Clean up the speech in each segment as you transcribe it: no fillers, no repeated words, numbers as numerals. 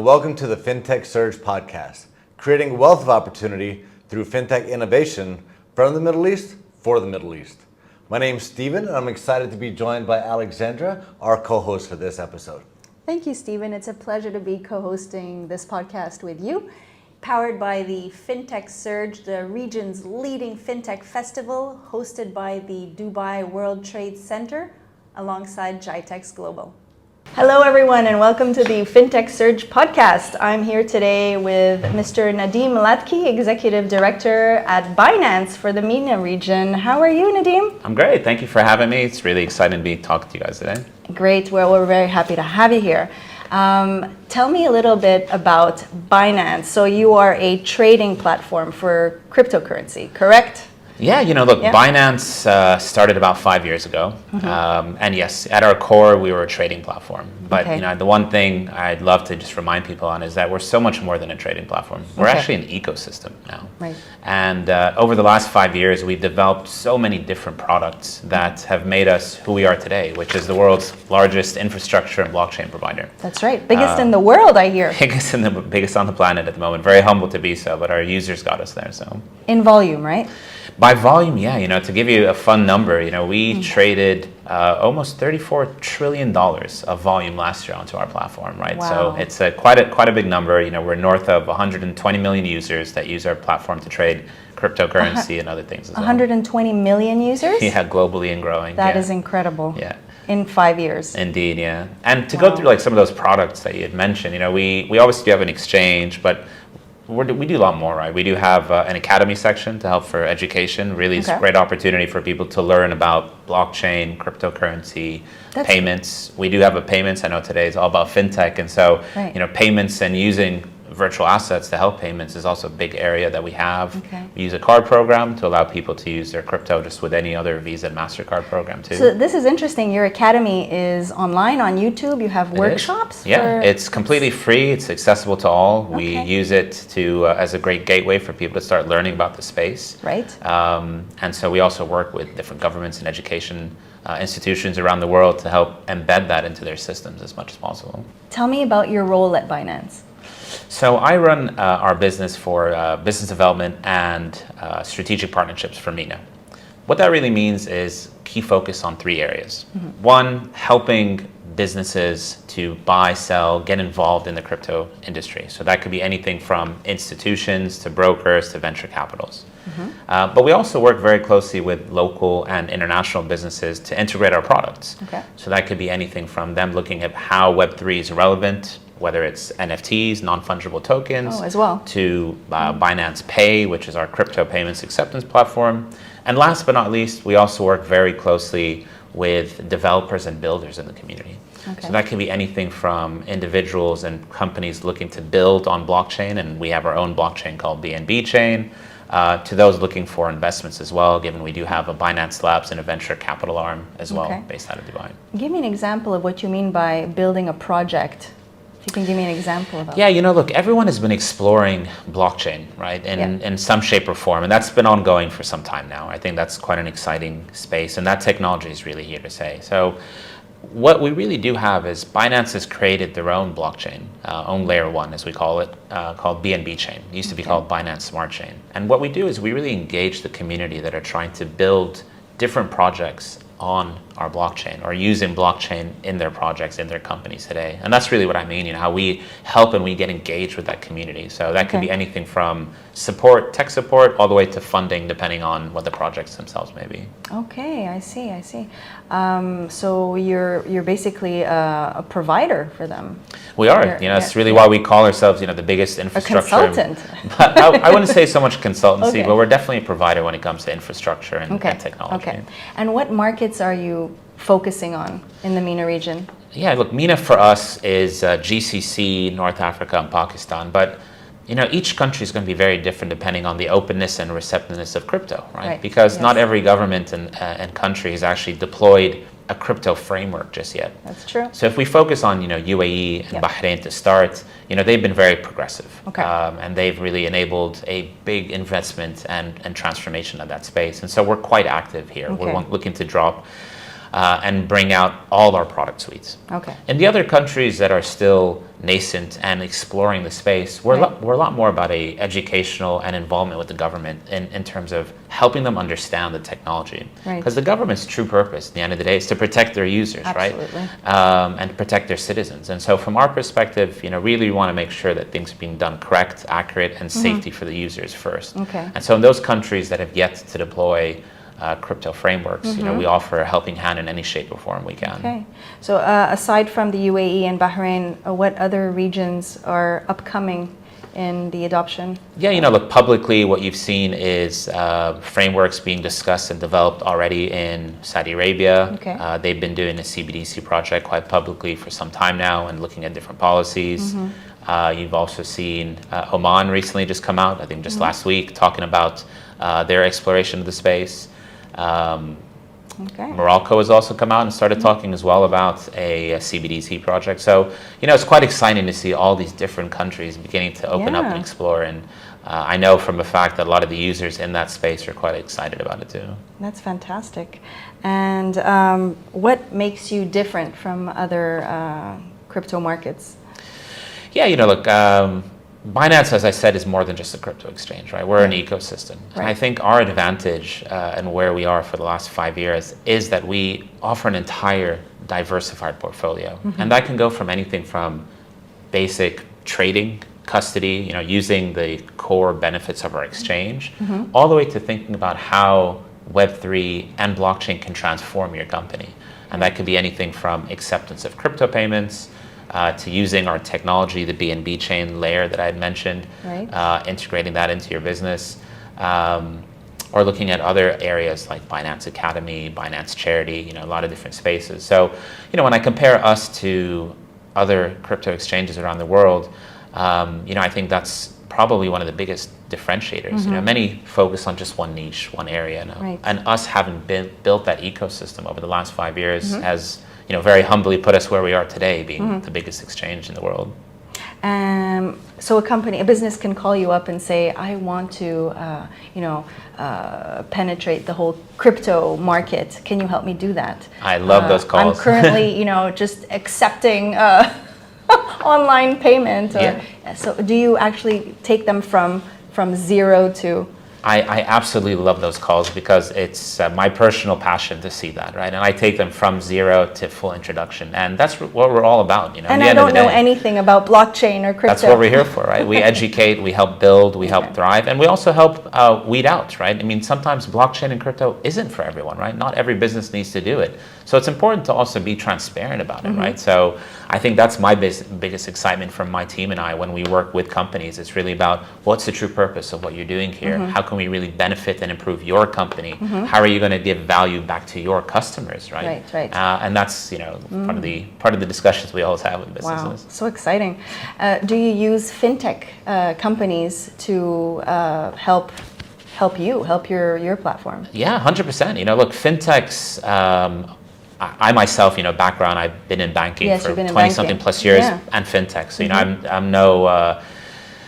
welcome to the Fintech Surge podcast, creating wealth of opportunity through fintech innovation from the Middle East for the Middle East. My name's Steven, and I'm excited to be joined by Alexandra, our co-host for this episode. Thank you, Steven. It's a pleasure to be co-hosting this podcast with you. Powered by the Fintech Surge, the region's leading fintech festival, hosted by the Dubai World Trade Center, alongside GITEX Global. Hello, everyone, and welcome to the Fintech Surge podcast. I'm here today with Mr. Nadeem Ladki, Executive Director at Binance for the MENA region. How are you, Nadeem? I'm great. Thank you for having me. It's really exciting to be talking to you guys today. Great. Well, we're very happy to have you here. Tell me a little bit about Binance. So you are a trading platform for cryptocurrency, correct? Yeah, Binance started about 5 years ago. And yes, at our core, we were a trading platform. But the one thing I'd love to just remind people on is that we're so much more than a trading platform. We're actually an ecosystem now. Right. And over the last 5 years, we've developed so many different products that have made us who we are today, which is the world's largest infrastructure and blockchain provider. That's right. Biggest in the world, I hear. Biggest on the planet at the moment. Very humble to be so, but our users got us there. So in volume, right? By volume, yeah. To give you a fun number, we traded almost $34 trillion of volume last year onto our platform, right? Wow. So it's quite a big number. We're north of 120 million users that use our platform to trade cryptocurrency and other things as well. 120 million users? Yeah, globally and growing. That is incredible. Yeah. In 5 years. Indeed, yeah. And to go through some of those products that you had mentioned, we obviously do have an exchange, but we do a lot more, right? We do have an academy section to help for education. Really, it's a great opportunity for people to learn about blockchain, cryptocurrency, payments. We do have a payments. I know today is all about fintech, and so payments and using virtual assets to help payments is also a big area that we have. We use a card program to allow people to use their crypto just with any other Visa and Mastercard program too. So this is interesting. Your academy is online on YouTube. You have workshops? Yeah, it's completely free. It's accessible to all. We use it to as a great gateway for people to start learning about the space. Right. And so we also work with different governments and education institutions around the world to help embed that into their systems as much as possible. Tell me about your role at Binance. So I run our business for business development and strategic partnerships for MENA. What that really means is key focus on 3 areas. One, helping businesses to buy, sell, get involved in the crypto industry. So that could be anything from institutions to brokers to venture capitals. But we also work very closely with local and international businesses to integrate our products. So that could be anything from them looking at how Web3 is relevant, whether it's NFTs, non-fungible tokens, as well, to Binance Pay, which is our crypto payments acceptance platform. And last but not least, we also work very closely with developers and builders in the community. So that can be anything from individuals and companies looking to build on blockchain, and we have our own blockchain called BNB Chain, to those looking for investments as well, given we do have a Binance Labs and a venture capital arm as well, based out of Dubai. Give me an example of what you mean by building a project. If you can give me an example of that. Yeah, look, everyone has been exploring blockchain, right, in some shape or form, and that's been ongoing for some time now. I think that's quite an exciting space, and that technology is really here to stay. So what we really do have is Binance has created their own blockchain, own layer 1, as we call it, called BNB Chain. It used to be called Binance Smart Chain. And what we do is we really engage the community that are trying to build different projects on our blockchain or using blockchain in their projects, in their companies today. And that's really what I mean, how we help and we get engaged with that community. So that could be anything from support, tech support, all the way to funding, depending on what the projects themselves may be. Okay, I see. So you're basically a provider for them. We are. It's really why we call ourselves, the biggest infrastructure. A consultant. But I wouldn't say so much consultancy, but we're definitely a provider when it comes to infrastructure and technology. And what markets are you focusing on in the MENA region? Yeah, look, MENA for us is GCC, North Africa, and Pakistan. But each country is going to be very different depending on the openness and receptiveness of crypto, right? Because not every government and country has actually deployed a crypto framework just yet. That's true. So if we focus on UAE and Bahrain to start, they've been very progressive, and they've really enabled a big investment and transformation of that space. And so we're quite active here. We're looking to drop and bring out all our product suites. Okay. In the other countries that are still nascent and exploring the space, we're a lot more about a educational and involvement with the government in terms of helping them understand the technology. Because the government's true purpose, at the end of the day, is to protect their users, Absolutely. right? And to protect their citizens. And so from our perspective, really we want to make sure that things are being done correct, accurate, and safety for the users first. Okay. And so in those countries that have yet to deploy crypto frameworks, we offer a helping hand in any shape or form we can. Okay. So aside from the UAE and Bahrain, what other regions are upcoming in the adoption? Yeah, look, publicly what you've seen is frameworks being discussed and developed already in Saudi Arabia. Okay. They've been doing a CBDC project quite publicly for some time now and looking at different policies. You've also seen Oman recently just come out, I think just last week, talking about their exploration of the space. Morocco has also come out and started talking as well about a CBDC project. So, it's quite exciting to see all these different countries beginning to open up and explore. And I know from a fact that a lot of the users in that space are quite excited about it too. That's fantastic. And what makes you different from other crypto markets? Yeah, look, Binance, as I said, is more than just a crypto exchange, right? We're an ecosystem. Right. And I think our advantage and where we are for the last 5 years is that we offer an entire diversified portfolio. And that can go from anything from basic trading, custody, using the core benefits of our exchange, all the way to thinking about how Web3 and blockchain can transform your company. And that could be anything from acceptance of crypto payments, to using our technology, the BNB chain layer that I had mentioned, integrating that into your business, or looking at other areas like Binance Academy, Binance Charity, a lot of different spaces. So, when I compare us to other crypto exchanges around the world, I think that's probably one of the biggest differentiators. Many focus on just one niche, one area, and us having built that ecosystem over the last 5 years has very humbly put us where we are today, being the biggest exchange in the world. So a business can call you up and say, I want to, penetrate the whole crypto market. Can you help me do that? I love those calls. I'm currently, just accepting online payment. So do you actually take them from zero to? I absolutely love those calls because it's my personal passion to see that, right? And I take them from zero to full introduction. And that's what we're all about, And I don't know anything about blockchain or crypto. That's what we're here for, right? We educate, we help build, we help thrive, and we also help weed out, right? I mean, sometimes blockchain and crypto isn't for everyone, right? Not every business needs to do it. So it's important to also be transparent about it, right? So I think that's my biggest excitement from my team and I when we work with companies. It's really about what's the true purpose of what you're doing here? How can we really benefit and improve your company? How are you going to give value back to your customers, right? Right. And that's part of the discussions we always have with businesses. Wow, so exciting. Do you use fintech companies to help your platform? Yeah, 100%. Look, fintechs. I myself, background, I've been in banking for 20-something plus years, and fintech. So,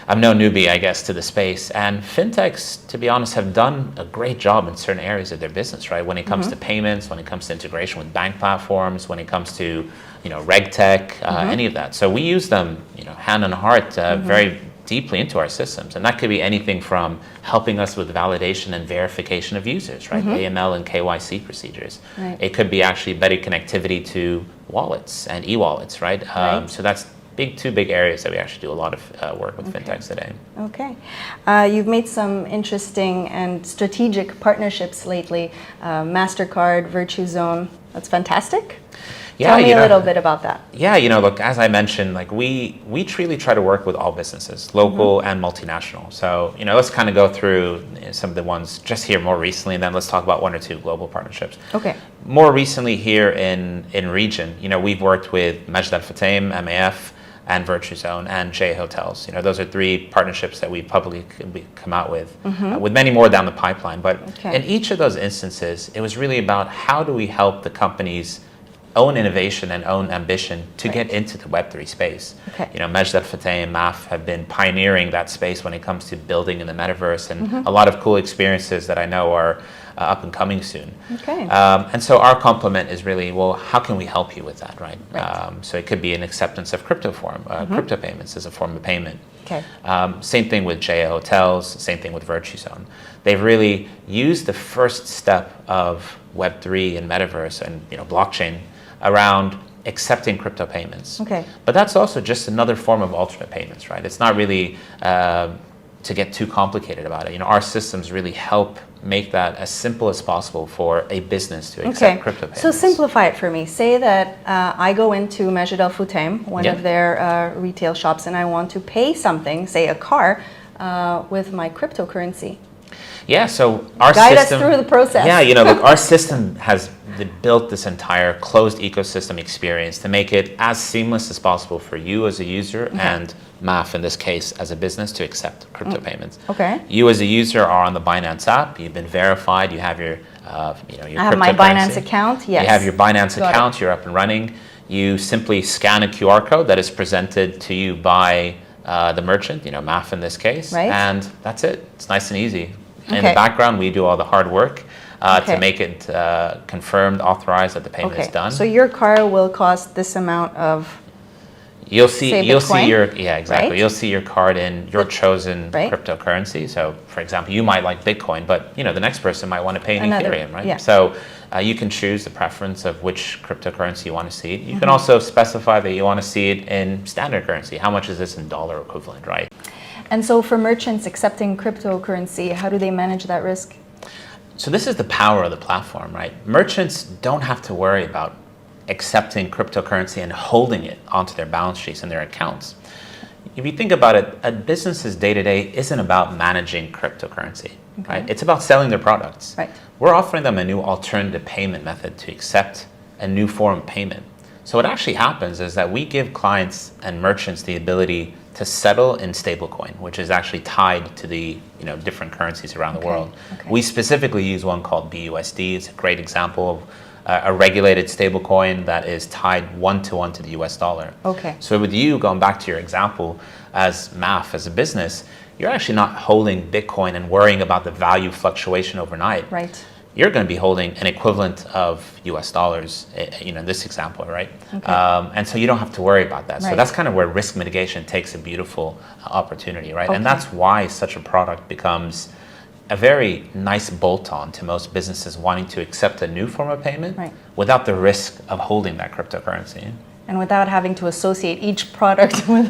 I'm no newbie, I guess, to the space. And fintechs, to be honest, have done a great job in certain areas of their business, right? When it comes to payments, when it comes to integration with bank platforms, when it comes to, reg tech, any of that. So we use them, hand on heart, very deeply into our systems. And that could be anything from helping us with validation and verification of users, right? AML and KYC procedures. It could be actually better connectivity to wallets and e-wallets, right? So that's two big areas that we actually do a lot of work with fintechs today. Okay. You've made some interesting and strategic partnerships lately. Mastercard, Virtue Zone. That's fantastic. Tell me a little bit about that. Yeah, look, as I mentioned, like we truly try to work with all businesses, local and multinational. So, let's kind of go through some of the ones just here more recently, and then let's talk about one or two global partnerships. Okay. More recently here in region, we've worked with Majd Al Futtaim, MAF, and Virtue Zone and J Hotels. Those are 3 partnerships that we publicly come out with many more down the pipeline. But in each of those instances, it was really about how do we help the companies own innovation and own ambition to get into the Web3 space. Majd Al Futtaim and MAF have been pioneering that space when it comes to building in the metaverse, and a lot of cool experiences that I know are up and coming soon. Okay. And so our complement is really, well, how can we help you with that, right? Right. So it could be an acceptance of crypto crypto payments as a form of payment. Okay. Same thing with JA Hotels, same thing with Virtue Zone. They've really used the first step of Web3 and Metaverse and blockchain around accepting crypto payments. Okay. But that's also just another form of alternate payments, right? It's not really to get too complicated about it. Our systems really help make that as simple as possible for a business to accept crypto payments. So simplify it for me. Say that I go into Majid Al Futtaim, one of their retail shops, and I want to pay something, say a car, with my cryptocurrency. Yeah, so our Guide system, us through the process. Yeah, look, our system has built this entire closed ecosystem experience to make it as seamless as possible for you as a user and MAF in this case as a business to accept crypto payments. Okay. You as a user are on the Binance app. You've been verified. You have your your I have my Binance account. Yes. You have your Binance Got account. it. You're up and running. You simply scan a QR code that is presented to you by the merchant, MAF in this case, Right. and that's it. It's nice and easy. In Okay. the background, we do all the hard work to make it confirmed, authorized that the payment is done. So your car will cost this amount of. You'll see Bitcoin, your exactly. right? You'll see your card in your chosen right. cryptocurrency. So, for example, you might like Bitcoin, but the next person might want to pay in Another, Ethereum, right? yeah. So you can choose the preference of which cryptocurrency you want to see it. You can also specify that you want to see it in standard currency. How much is this in dollar equivalent, right? And so for merchants accepting cryptocurrency, how do they manage that risk? So this is the power of the platform, right? Merchants don't have to worry about accepting cryptocurrency and holding it onto their balance sheets and their accounts. If you think about it, a business's day-to-day isn't about managing cryptocurrency, right? It's about selling their products. Right. We're offering them a new alternative payment method to accept a new form of payment. So what actually happens is that we give clients and merchants the ability to settle in stablecoin, which is actually tied to the different currencies around the world. Okay. We specifically use one called BUSD. It's a great example of a regulated stablecoin that is tied one-to-one to the US dollar. Okay. So with you, going back to your example, as MAF, as a business, you're actually not holding Bitcoin and worrying about the value fluctuation overnight. Right. You're going to be holding an equivalent of US dollars, in this example, right? Okay. And so you don't have to worry about that. So Right. that's kind of where risk mitigation takes a beautiful opportunity, right? Okay. And that's why such a product becomes a very nice bolt-on to most businesses wanting to accept a new form of payment Right. without the risk of holding that cryptocurrency. And without having to associate each product with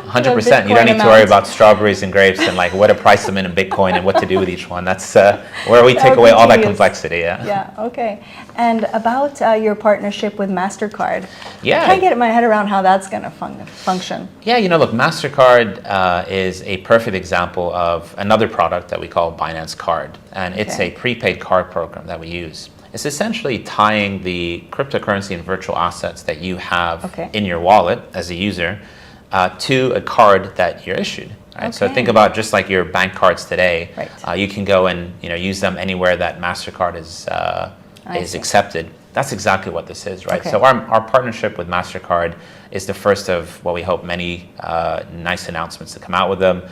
100%. You don't need to worry about strawberries and grapes and like where to price them in Bitcoin and what to do with each one. That's where we take away all that complexity. Yeah. Yeah. Okay. And about your partnership with Mastercard. Yeah. I can't get my head around how that's going to function. Yeah, look, Mastercard is a perfect example of another product that we call Binance Card, and it's a prepaid card program that we use. It's essentially tying the cryptocurrency and virtual assets that you have in your wallet as a user to a card that you're issued. Right? So think about just like your bank cards today. Right. You can go and use them anywhere that Mastercard is accepted. That's exactly what this is, right? Okay. So our partnership with Mastercard is the first of what we hope many nice announcements to come out with them.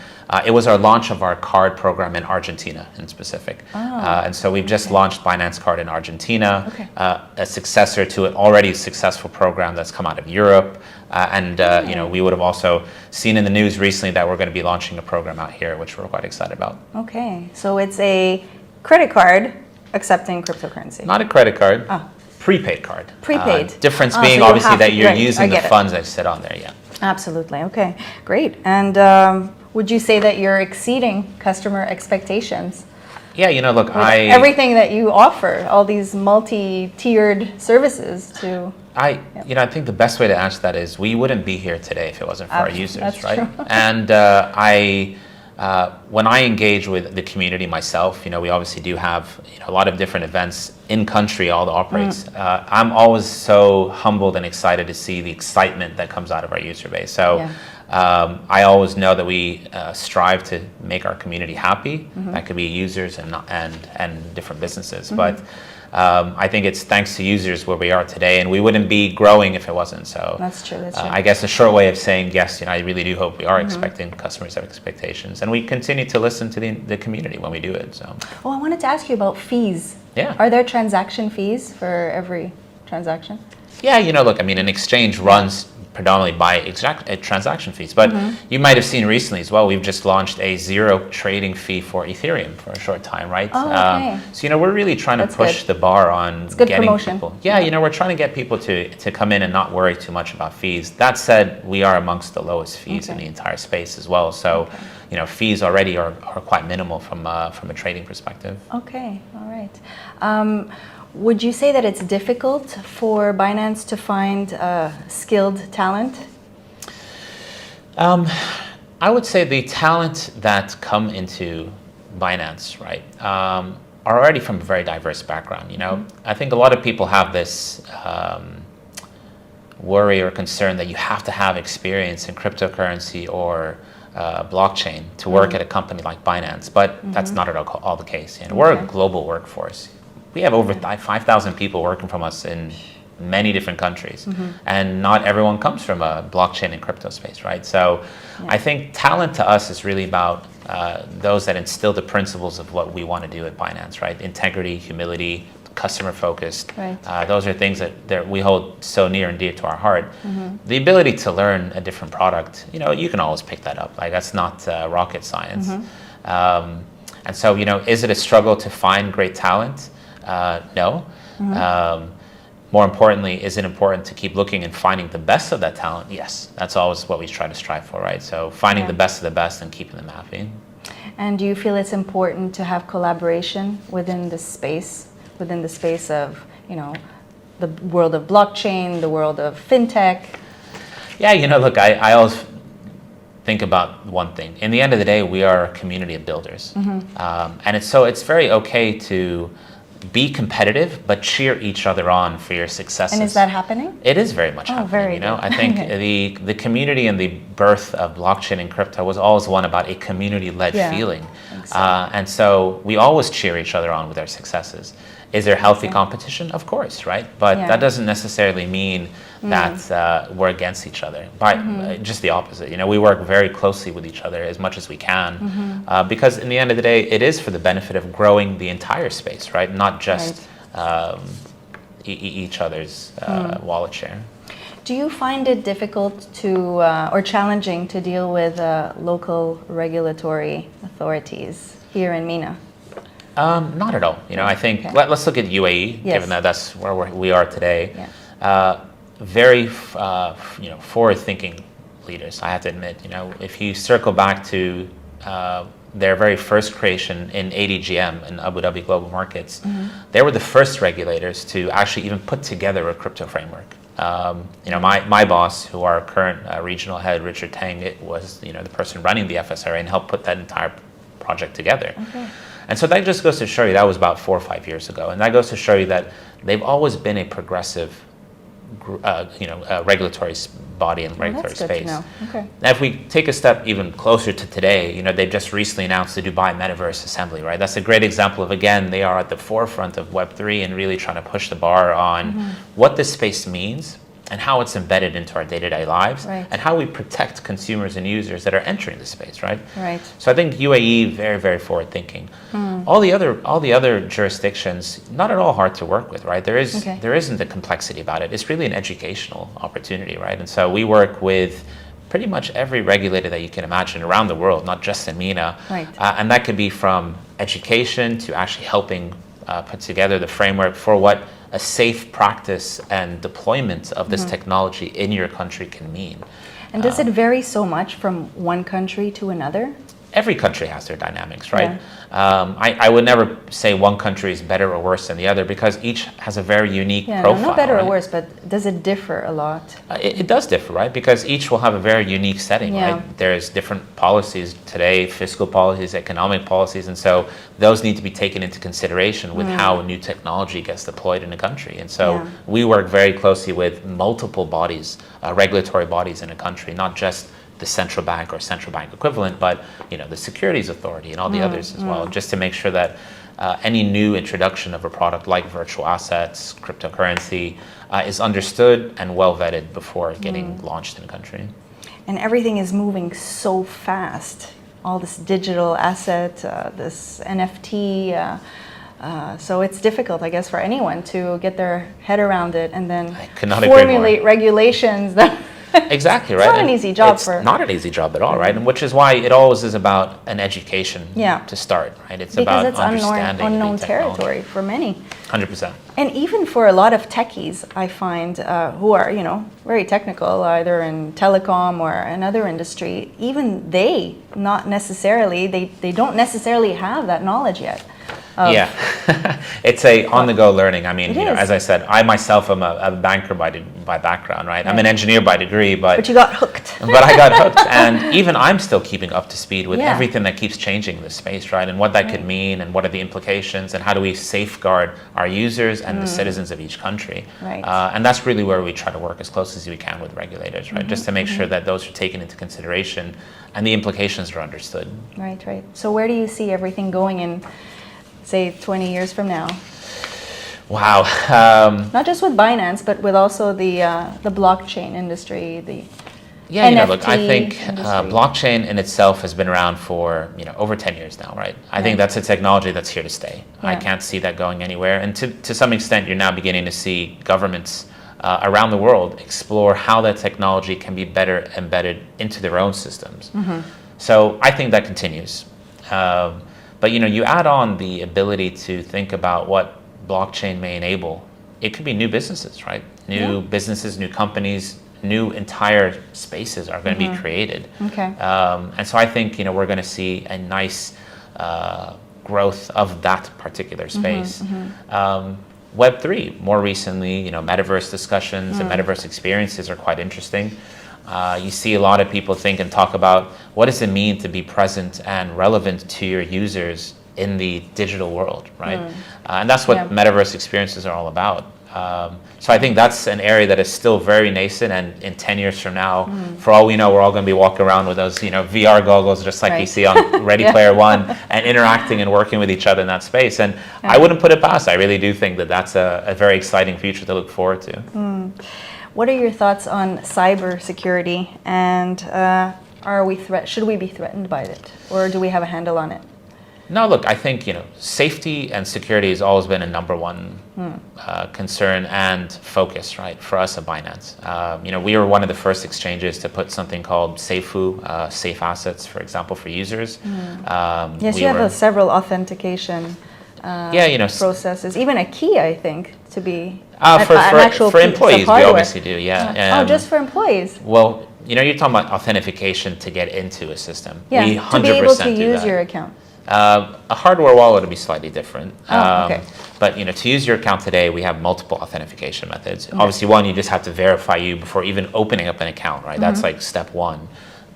It was our launch of our card program in Argentina in specific. And so we've just launched Binance Card in Argentina, a successor to an already successful program that's come out of Europe. We would have also seen in the news recently that we're going to be launching a program out here, which we're quite excited about. Okay. So it's a credit card accepting cryptocurrency. Not a credit card. Prepaid card. Prepaid. Difference So being you obviously have that to- you're right, using I the get it. funds that sit on there, yeah. Absolutely. Okay. Great. And would you say that you're exceeding customer expectations? Yeah, look, With everything that you offer, all these multi-tiered services to. I think the best way to answer that is we wouldn't be here today if it wasn't for our users, that's right? true. And when I engage with the community myself, we obviously do have a lot of different events in country, all the operates. I'm always so humbled and excited to see the excitement that comes out of our user base. So I always know that we strive to make our community happy. That could be users and different businesses, but I think it's thanks to users where we are today, and we wouldn't be growing if it wasn't. So That's true. That's true. I guess a short way of saying yes, I really do hope we are expecting customers' expectations, and we continue to listen to the community when we do it. So. Oh, I wanted to ask you about fees. Yeah. Are there transaction fees for every transaction? Yeah, look, I mean, an exchange runs predominantly by transaction fees, but you might have seen recently as well, we've just launched a zero trading fee for Ethereum for a short time, right? Oh, okay. So, we're really trying to push the bar on good getting promotion. people. Yeah, we're trying to get people to come in and not worry too much about fees. That said, we are amongst the lowest fees in the entire space as well. So, fees already are quite minimal from a trading perspective. Okay, all right. Would you say that it's difficult for Binance to find skilled talent? I would say the talent that come into Binance, right, are already from a very diverse background. I think a lot of people have this worry or concern that you have to have experience in cryptocurrency or blockchain to work at a company like Binance, but that's not at all the case. We're a global workforce. We have over 5,000 people working from us in many different countries, and not everyone comes from a blockchain and crypto space, right? So I think talent to us is really about those that instill the principles of what we want to do at Binance, right? Integrity, humility, customer focused. Right. Those are things that we hold so near and dear to our heart. The ability to learn a different product, you can always pick that up. Like, that's not rocket science. And so, is it a struggle to find great talent? No. More importantly, is it important to keep looking and finding the best of that talent? Yes. That's always what we try to strive for, right? So finding the best of the best and keeping them happy. And do you feel it's important to have collaboration within the space of, the world of blockchain, the world of fintech? Yeah, look, I always think about one thing. In the end of the day, we are a community of builders. And it's very okay to be competitive, but cheer each other on for your successes. And is that happening? It is very much happening. Very good. I think the community and the birth of blockchain and crypto was always one about a community-led feeling. And so we always cheer each other on with our successes. Is there healthy competition? Of course, right? But that doesn't necessarily mean that we're against each other. Just the opposite. We work very closely with each other as much as we can, because in the end of the day, it is for the benefit of growing the entire space, right? Not just each other's wallet share. Do you find it difficult or challenging to deal with local regulatory authorities here in MENA? Not at all. I think let's look at UAE, given that that's where we are today. Very, forward-thinking leaders. I have to admit. If you circle back to their very first creation in ADGM in Abu Dhabi Global Markets, they were the first regulators to actually even put together a crypto framework. My boss, who our current regional head, Richard Tang, it was the person running the FSRA and helped put that entire project together. And so that just goes to show you that was about 4 or 5 years ago, and that goes to show you that they've always been a progressive, regulatory body and regulatory space. Now, if we take a step even closer to today, they've just recently announced the Dubai Metaverse Assembly, right? That's a great example of, again, they are at the forefront of Web3 and really trying to push the bar on what this space means and how it's embedded into our day-to-day lives, and how we protect consumers and users that are entering the space, right? So I think UAE, very, very forward-thinking. All the other jurisdictions, not at all hard to work with, right? There isn't a complexity about it. It's really an educational opportunity, right? And so we work with pretty much every regulator that you can imagine around the world, not just in MENA. And that could be from education to actually helping put together the framework for what a safe practice and deployment of this technology in your country can mean. And does it vary so much from one country to another? Every country has their dynamics, right? I would never say one country is better or worse than the other, because each has a very unique profile. Not better or worse, but does it differ a lot? It does differ, right? Because each will have a very unique setting, right? There's different policies today, fiscal policies, economic policies, and so those need to be taken into consideration with how new technology gets deployed in a country. And so we work very closely with multiple bodies, regulatory bodies in a country, not just the central bank or central bank equivalent, but the securities authority and all the others as well, just to make sure that any new introduction of a product like virtual assets, cryptocurrency, is understood and well vetted before getting launched in a country. And everything is moving so fast. All this digital asset, this NFT. So it's difficult, I guess, for anyone to get their head around it and then formulate regulations that exactly, right. It's not an easy job. It's not an easy job at all, right? And which is why it always is about an education to start, right? It's about understanding because it's unknown territory for many. 100%. And even for a lot of techies, I find, who are, very technical, either in telecom or another industry, even they don't necessarily have that knowledge yet. Yeah, it's a on-the-go learning. I mean, as I said, I myself am a banker by background, right? I'm an engineer by degree, but you got hooked. But I got hooked, and even I'm still keeping up to speed with everything that keeps changing in this space, right? And what that could mean, and what are the implications, and how do we safeguard our users and the citizens of each country? Right. And that's really where we try to work as close as we can with regulators, right? Just to make sure that those are taken into consideration and the implications are understood. Right, right. So where do you see everything going in, say, 20 years from now? Wow. Not just with Binance, but with also the blockchain industry, the NFT look, I think industry. Blockchain in itself has been around for over 10 years now, right? I think that's a technology that's here to stay. I can't see that going anywhere. And to some extent, you're now beginning to see governments around the world explore how that technology can be better embedded into their own systems. So I think that continues. But you add on the ability to think about what blockchain may enable. It could be new businesses, right? New businesses, new companies, new entire spaces are going to be created. Okay. And so I think we're going to see a nice growth of that particular space. Web3, more recently, metaverse discussions and metaverse experiences are quite interesting. You see a lot of people think and talk about what does it mean to be present and relevant to your users in the digital world, right? And that's what metaverse experiences are all about. So I think that's an area that is still very nascent, and in 10 years from now, for all we know, we're all going to be walking around with those VR goggles just like you see on Ready Player One, and interacting and working with each other in that space. And I wouldn't put it past. I really do think that that's a very exciting future to look forward to. What are your thoughts on cyber security, and should we be threatened by it, or do we have a handle on it? No, look, I think safety and security has always been a number one concern and focus, right, for us at Binance. We were one of the first exchanges to put something called SafeU, safe assets, for example, for users. Yes, you have several authentication processes, even a key, I think, to be for employees. We obviously do, just for employees. Well, you're talking about authentication to get into a system. Yeah, we 100% to be able to do use that. your account. A hardware wallet would be slightly different. Okay. But to use your account today, we have multiple authentication methods. Obviously, one, you just have to verify you before even opening up an account, right? That's like step one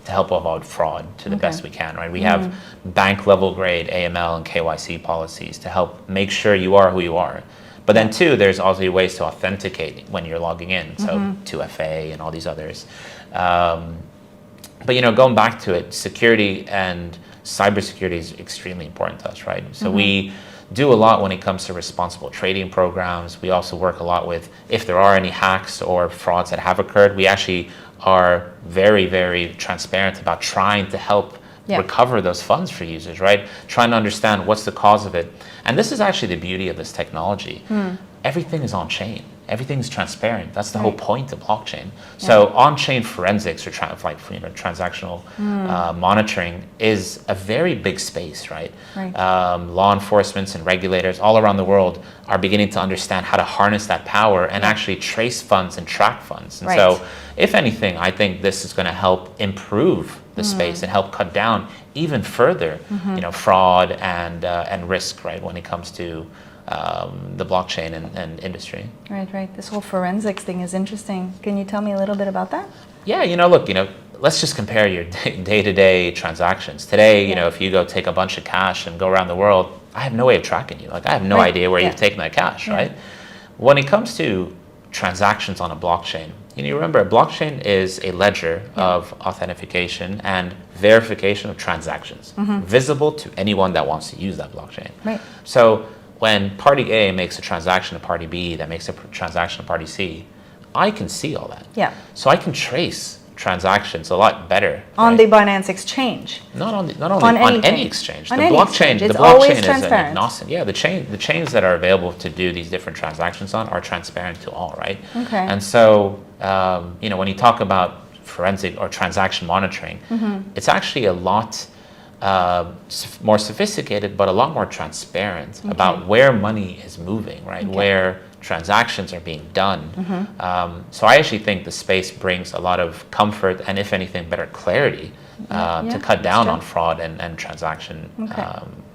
to help avoid fraud to the best we can, right? We have bank level grade AML and KYC policies to help make sure you are who you are. But then two, there's also ways to authenticate when you're logging in, so 2FA and all these others. But going back to it, security and cybersecurity is extremely important to us, right? So we do a lot when it comes to responsible trading programs. We also work a lot with, if there are any hacks or frauds that have occurred, we actually are very, very transparent about trying to help recover those funds for users, right? Trying to understand what's the cause of it. And this is actually the beauty of this technology. Everything is on chain. Everything's transparent. That's the whole point of blockchain. So on-chain forensics or transactional monitoring is a very big space, right? Law enforcement and regulators all around the world are beginning to understand how to harness that power and actually trace funds and track funds. And so, if anything, I think this is going to help improve the space and help cut down even further, fraud and risk, right, when it comes to the blockchain and industry. Right. This whole forensics thing is interesting. Can you tell me a little bit about that? Yeah, look, let's just compare your day-to-day transactions. Today, if you go take a bunch of cash and go around the world, I have no way of tracking you. Like, I have no idea where you've taken that cash, right? When it comes to transactions on a blockchain, you remember, blockchain is a ledger of authentication and verification of transactions, visible to anyone that wants to use that blockchain. Right. So when party A makes a transaction to party B that makes a transaction to party C, I can see all that. Yeah. So I can trace transactions a lot better On right? the Binance exchange. Not only On on any anything. exchange. On The any blockchain, exchange. the It's always blockchain is an transparent. agnostic. Yeah, the chains that are available to do these different transactions on are transparent to all, right? Okay. And so, when you talk about forensic or transaction monitoring, it's actually a lot more sophisticated, but a lot more transparent about where money is moving, right? Where transactions are being done. So I actually think the space brings a lot of comfort and, if anything, better clarity to cut down on fraud and transaction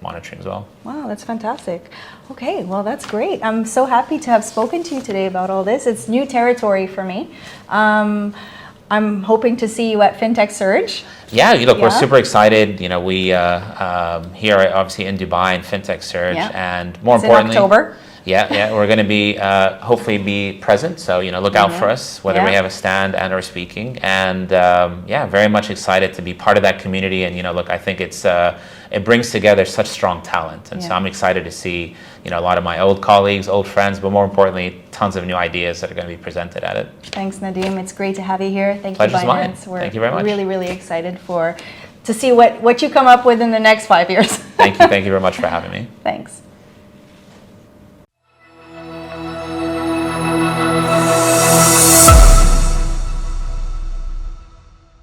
monitoring as well. Wow, that's fantastic. Okay, well, that's great. I'm so happy to have spoken to you today about all this. It's new territory for me. I'm hoping to see you at Fintech Surge. Yeah, look, we're super excited. We here obviously in Dubai in Fintech Surge, and more importantly, in October. Yeah, we're going to be hopefully be present. So look out for us, whether we have a stand and or speaking. And very much excited to be part of that community. And look, I think it brings together such strong talent, and so I'm excited to see a lot of my old colleagues, old friends, but more importantly, tons of new ideas that are going to be presented at it. Thanks, Nadeem. It's great to have you here. Thank Pleasure's you, mine. Binance. We're Thank you very much. really, really excited to see what you come up with in the next 5 years. Thank you very much for having me. Thanks.